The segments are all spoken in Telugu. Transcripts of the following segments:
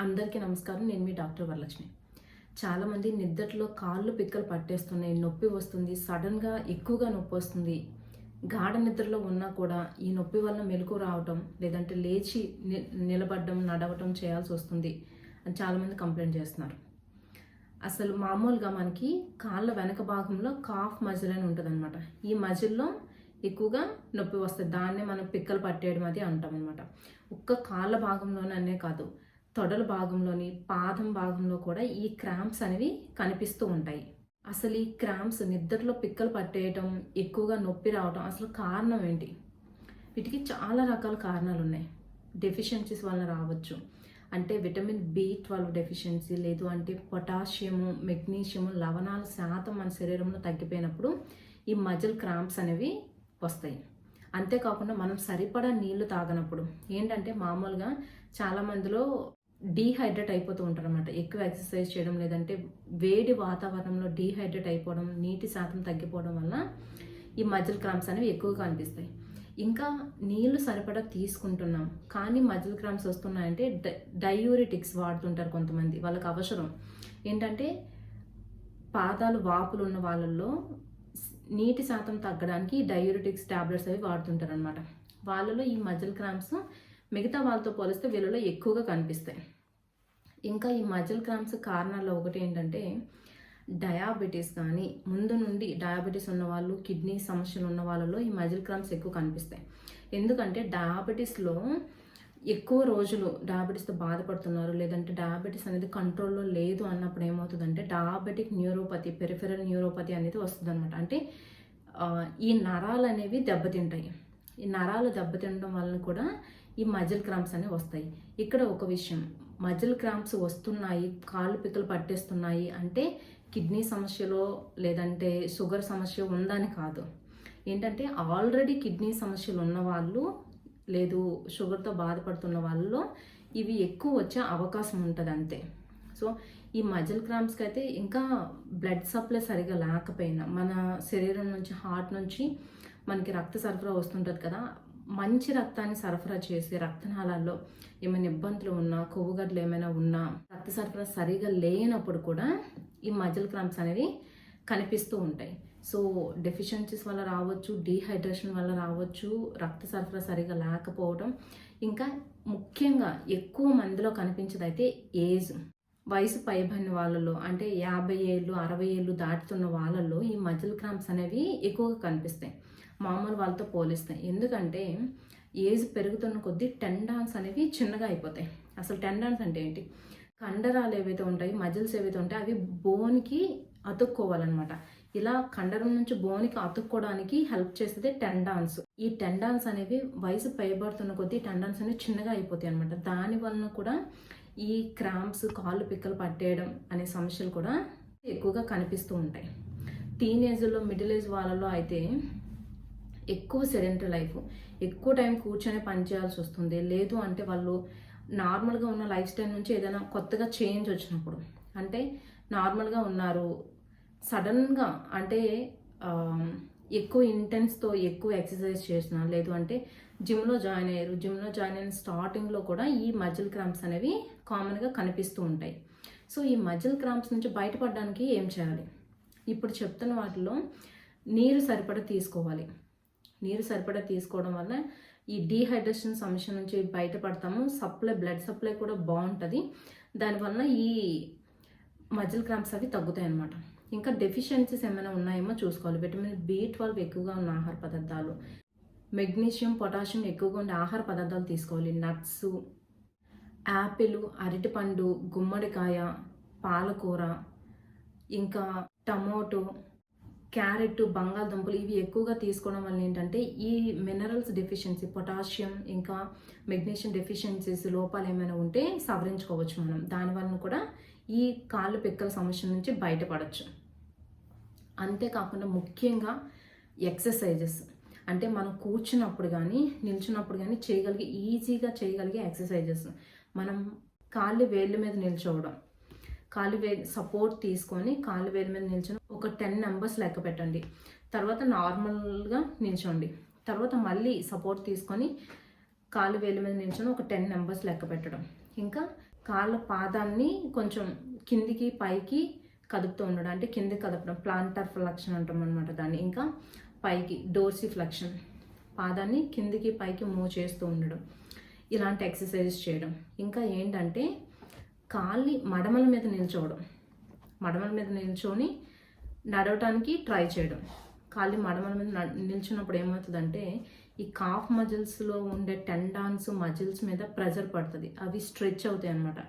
అందరికీ నమస్కారం. నేను మీ డాక్టర్ వరలక్ష్మి. చాలామంది నిద్దట్లో కాళ్ళు పిక్కలు పట్టేస్తున్నాయి, నొప్పి వస్తుంది, సడన్గా ఎక్కువగా నొప్పి వస్తుంది. గాఢ నిద్రలో ఉన్నా కూడా ఈ నొప్పి వలన మెలకు రావటం, లేదంటే లేచి నిలబడడం, నడవటం చేయాల్సి వస్తుంది అని చాలామంది కంప్లైంట్ చేస్తున్నారు. అసలు మామూలుగా మనకి కాళ్ళ వెనక భాగంలో కాఫ్ మజిల్ అని ఉంటుంది అనమాట. ఈ మజిల్లో ఎక్కువగా నొప్పి వస్తుంది. దాన్నే మనం పిక్కలు పట్టేయడం అది అంటాం అనమాట. ఒక్క కాళ్ళ భాగంలోనే కాదు, తొడల భాగంలోని, పాదం భాగంలో కూడా ఈ క్రాంప్స్ అనేవి కనిపిస్తూ ఉంటాయి. అసలు ఈ క్రాంప్స్, నిద్రలో పిక్కలు పట్టేయటం, ఎక్కువగా నొప్పి రావటం అసలు కారణం ఏంటి? వీటికి చాలా రకాల కారణాలు ఉన్నాయి. డెఫిషియన్సీస్ వలన రావచ్చు. అంటే విటమిన్ B12 డెఫిషియన్సీ, లేదు అంటే పొటాషియము, మెగ్నీషియము, లవణాల శాతం మన శరీరంలో తగ్గిపోయినప్పుడు ఈ మజిల్ క్రాంప్స్ అనేవి వస్తాయి. అంతేకాకుండా మనం సరిపడా నీళ్లు తాగనప్పుడు ఏంటంటే, మామూలుగా చాలా మందిలో డీహైడ్రేట్ అయిపోతూ ఉంటారు అనమాట. ఎక్కువ ఎక్సర్సైజ్ చేయడం, లేదంటే వేడి వాతావరణంలో డీహైడ్రేట్ అయిపోవడం, నీటి శాతం తగ్గిపోవడం వల్ల ఈ మజిల్ క్రాంప్స్ అనేవి ఎక్కువగా కనిపిస్తాయి. ఇంకా నీళ్లు సరిపడా తీసుకుంటున్నాం కానీ మజిల్ క్రాంప్స్ వస్తున్నాయంటే డయూరిటిక్స్ వాడుతుంటారు కొంతమంది. వాళ్ళకి అవసరం ఏంటంటే, పాదాలు వాపులు ఉన్న వాళ్ళల్లో నీటి శాతం తగ్గడానికి డయూరిటిక్స్ టాబ్లెట్స్ అవి వాడుతుంటారు అనమాట. వాళ్ళలో ఈ మజిల్ క్రాంప్స్ మిగతా వాళ్ళతో పోలిస్తే వీళ్ళలో ఎక్కువగా కనిపిస్తాయి. ఇంకా ఈ మజిల్ క్రాంప్స్ కారణాల్లో ఒకటి ఏంటంటే, డయాబెటీస్ కానీ, ముందు నుండి డయాబెటీస్ ఉన్నవాళ్ళు, కిడ్నీ సమస్యలు ఉన్న వాళ్ళలో ఈ మజిల్ క్రాంప్స్ ఎక్కువ కనిపిస్తాయి. ఎందుకంటే డయాబెటీస్లో ఎక్కువ రోజులు డయాబెటీస్తో బాధపడుతున్నారు, లేదంటే డయాబెటీస్ అనేది కంట్రోల్లో లేదు అన్నప్పుడు ఏమవుతుందంటే డయాబెటిక్ న్యూరోపతి, పెరిఫెరల్ న్యూరోపతి అనేది వస్తుంది అనమాట. అంటే ఈ నరాలు అనేవి దెబ్బతింటాయి. ఈ నరాలు దెబ్బతినడం వలన కూడా ఈ మజిల్ క్రాంప్స్ అనేవి వస్తాయి. ఇక్కడ ఒక విషయం, మజిల్ క్రాంప్స్ వస్తున్నాయి, కాళ్ళు పిక్కలు పట్టేస్తున్నాయి అంటే కిడ్నీ సమస్యలో లేదంటే షుగర్ సమస్య ఉందని కాదు. ఏంటంటే ఆల్రెడీ కిడ్నీ సమస్యలు ఉన్నవాళ్ళు, లేదు షుగర్తో బాధపడుతున్న వాళ్ళలో ఇవి ఎక్కువ వచ్చే అవకాశం ఉంటుంది అంతే. సో ఈ మజిల్ క్రాంప్స్కి అయితే ఇంకా బ్లడ్ సప్లై సరిగా లేకపోయినా, మన శరీరం నుంచి, హార్ట్ నుంచి మనకి రక్త సరఫరా వస్తుంటుంది కదా, మంచి రక్తాన్ని సరఫరా చేసి రక్తనాళాల్లో ఏమైనా ఇబ్బందులు ఉన్నా, కొవ్వుగడ్డలు ఏమైనా ఉన్నా, రక్త సరఫరా సరిగా లేనప్పుడు కూడా ఈ మజిల్ క్రాంప్స్ అనేవి కనిపిస్తూ ఉంటాయి. సో డెఫిషియన్సీస్ వల్ల రావచ్చు, డీహైడ్రేషన్ వల్ల రావచ్చు, రక్త సరఫరా సరిగా లేకపోవడం. ఇంకా ముఖ్యంగా ఎక్కువ మందిలో కనిపించేదైతే ఏజ్, వయసు పైబడిన వాళ్ళలో, అంటే 50 ఏళ్ళు 60 ఏళ్ళు దాటుతున్న వాళ్ళల్లో ఈ మజిల్ క్రాంప్స్ అనేవి ఎక్కువగా కనిపిస్తాయి మామూలు వాళ్ళతో పోలిస్తాయి. ఎందుకంటే ఏజ్ పెరుగుతున్న కొద్దీ టెండాన్స్ అనేవి చిన్నగా అయిపోతాయి. అసలు టెండాన్స్ అంటే ఏంటి? కండరాలు ఏవైతే ఉంటాయి, మజిల్స్ ఏవైతే ఉంటాయి, అవి బోన్కి అతుక్కోవాలన్నమాట. ఇలా కండరం నుంచి బోన్కి అతుక్కోవడానికి హెల్ప్ చేసేది టెండాన్స్. ఈ టెండాన్స్ అనేవి వయసు పైబడుతున్న కొద్దీ టెండాన్స్ అనేవి చిన్నగా అయిపోతాయి అనమాట. దాని వలన కూడా ఈ క్రాంప్స్, కాళ్ళు పిక్కలు పట్టేయడం అనే సమస్యలు కూడా ఎక్కువగా కనిపిస్తూ ఉంటాయి. టీనేజ్లో, మిడిల్ ఏజ్ వాళ్ళలో అయితే ఎక్కువ సెడెంటరీ లైఫ్, ఎక్కువ టైం కూర్చొని పనిచేయాల్సి వస్తుంది. లేదు అంటే వాళ్ళు నార్మల్గా ఉన్న లైఫ్ స్టైల్ నుంచి ఏదైనా కొత్తగా చేంజ్ వచ్చినప్పుడు, అంటే నార్మల్గా ఉన్నారు, సడన్గా అంటే ఎక్కువ ఇంటెన్స్తో ఎక్కువ ఎక్సర్సైజ్ చేసిన, లేదు అంటే జిమ్లో జాయిన్ అయ్యారు, జిమ్లో జాయిన్ అయిన స్టార్టింగ్లో కూడా ఈ మజిల్ క్రాంప్స్ అనేవి కామన్గా కనిపిస్తూ ఉంటాయి. సో ఈ మజిల్ క్రాంప్స్ నుంచి బయటపడడానికి ఏం చేయాలి? ఇప్పుడు చెప్తున్న వాటిలో నీరు సరిపడా తీసుకోవాలి. నీరు సరిపడా తీసుకోవడం వల్ల ఈ డీహైడ్రేషన్ సమస్య నుంచి బయటపడతాము. బ్లడ్ సప్లై కూడా బాగుంటుంది. దానివల్ల ఈ మజిల్ క్రాంప్స్ అవి తగ్గుతాయి అన్నమాట. ఇంకా డెఫిషియన్సీస్ ఏమైనా ఉన్నాయేమో చూసుకోవాలి. విటమిన్ B12 ఎక్కువగా ఉన్న ఆహార పదార్థాలు, మెగ్నీషియం, పొటాషియం ఎక్కువగా ఉండే ఆహార పదార్థాలు తీసుకోవాలి. నట్స్, యాపిల్, అరటిపండు, గుమ్మడికాయ, పాలకూర, ఇంకా టమోటో, క్యారెట్, బంగాళదుంపలు ఇవి ఎక్కువగా తీసుకోవడం వల్ల ఏంటంటే ఈ మినరల్స్ డెఫిషియన్సీ, పొటాషియం ఇంకా మెగ్నీషియం డెఫిషియన్సీస్ లోపాలు ఏమైనా ఉంటే సవరించుకోవచ్చు మనం. దానివల్ల కూడా ఈ కాళ్ళు పిక్కల సమస్య నుంచి బయటపడవచ్చు. అంతేకాకుండా ముఖ్యంగా ఎక్సర్సైజెస్, అంటే మనం కూర్చున్నప్పుడు కానీ, నిల్చున్నప్పుడు కానీ ఈజీగా చేయగలిగే ఎక్సర్సైజెస్. మనం కాళ్ళు వేళ్ళ మీద నిల్చోవడం, కాలు వేలు సపోర్ట్ తీసుకొని కాలు వేలు మీద నిల్చొని ఒక 10 నెంబర్స్ లెక్క పెట్టండి. తర్వాత నార్మల్గా నిల్చోండి. తర్వాత మళ్ళీ సపోర్ట్ తీసుకొని కాలు వేలు మీద నిల్చొని ఒక 10 నెంబర్స్ లెక్క పెట్టడం. ఇంకా కాళ్ళ పాదాన్ని కొంచెం కిందికి పైకి కదుపుతూ ఉండడం, అంటే కిందికి కదపడం, ప్లాంటర్ ఫ్లెక్షన్ అంటాం అనమాట దాన్ని. ఇంకా పైకి డోర్సీ ఫ్లెక్షన్, పాదాన్ని కిందికి పైకి మూవ్ చేస్తూ ఉండడం, ఇలాంటి ఎక్సర్సైజెస్ చేయడం. ఇంకా ఏంటంటే కాళ్ళని మడమల మీద నిల్చోవడం, మడమల మీద నిల్చొని నడవటానికి ట్రై చేయడం. కాళ్ళని మడమల మీద నిల్చున్నప్పుడు ఏమవుతుందంటే ఈ కాఫ్ మజిల్స్లో ఉండే టెండాన్స్ మజిల్స్ మీద ప్రెజర్ పడుతుంది, అవి స్ట్రెచ్ అవుతాయి అన్నమాట.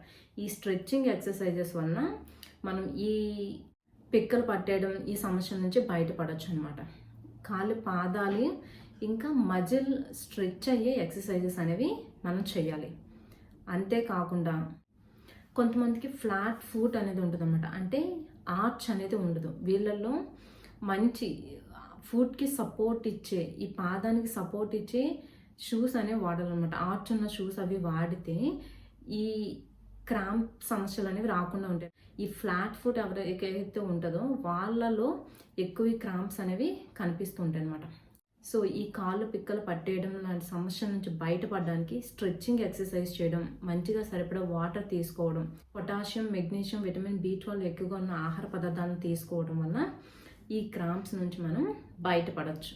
ఈ స్ట్రెచ్చింగ్ ఎక్సర్సైజెస్ వలన మనం ఈ పిక్కలు పట్టేయడం ఈ సమస్య నుంచి బయటపడవచ్చు అనమాట. కాళ్ళు పాదాలు ఇంకా మజిల్ స్ట్రెచ్ అయ్యే ఎక్సర్సైజెస్ అనేవి మనం చేయాలి. అంతేకాకుండా కొంతమందికి ఫ్లాట్ ఫుట్ అనేది ఉంటుంది అనమాట, అంటే ఆర్చ్ అనేది ఉండదు వీళ్ళల్లో. మంచి ఫుట్కి సపోర్ట్ ఇచ్చే, ఈ పాదానికి సపోర్ట్ ఇచ్చే షూస్ అనేవి వాడాలన్నమాట. ఆర్చ్ ఉన్న షూస్ అవి వాడితే ఈ క్రాంప్ సమస్యలు అనేవి రాకుండా ఉంటాయి. ఈ ఫ్లాట్ ఫుట్ ఎవరికైతే ఉంటుందో వాళ్ళలో ఎక్కువ ఈ క్రాంప్స్ అనేవి కనిపిస్తుంటాయి అనమాట. సో ఈ కాళ్ళు పిక్కలు పట్టేయడం లాంటి సమస్యల నుంచి బయటపడడానికి స్ట్రెచ్చింగ్ ఎక్సర్సైజ్ చేయడం, మంచిగా సరిపడా వాటర్ తీసుకోవడం, పొటాషియం, మెగ్నీషియం, విటమిన్ B12 ఎక్కువగా ఉన్న ఆహార పదార్థాలను తీసుకోవడం వల్ల ఈ క్రాంప్స్ నుంచి మనం బయటపడవచ్చు.